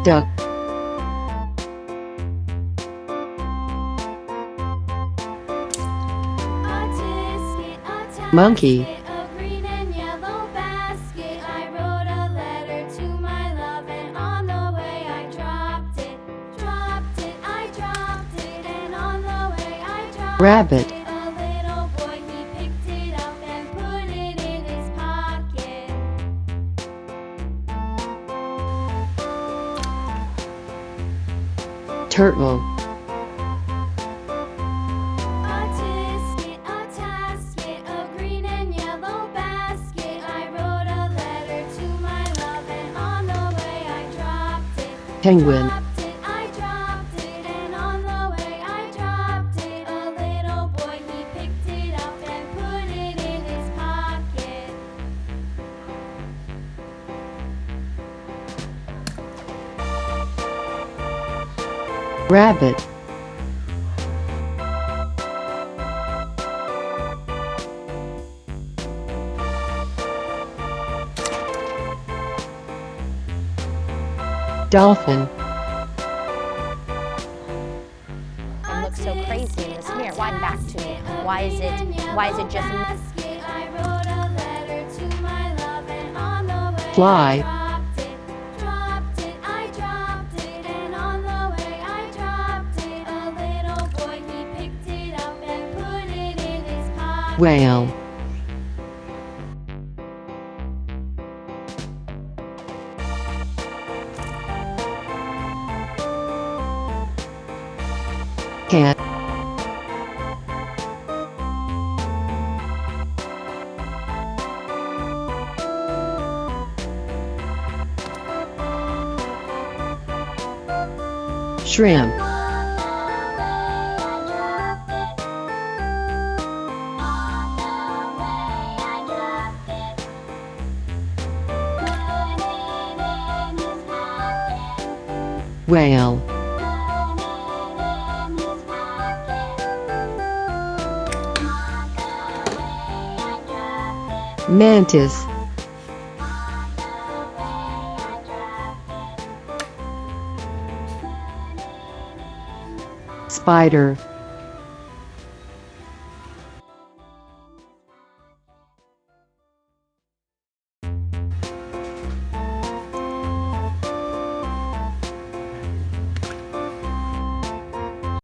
duck, monkey, rabbit, turtle, penguin, rabbit, dolphin, and look so crazy in this mirror. Why back to me? Why is it just fly, whale, cat, shrimp, whale, mantis, spider,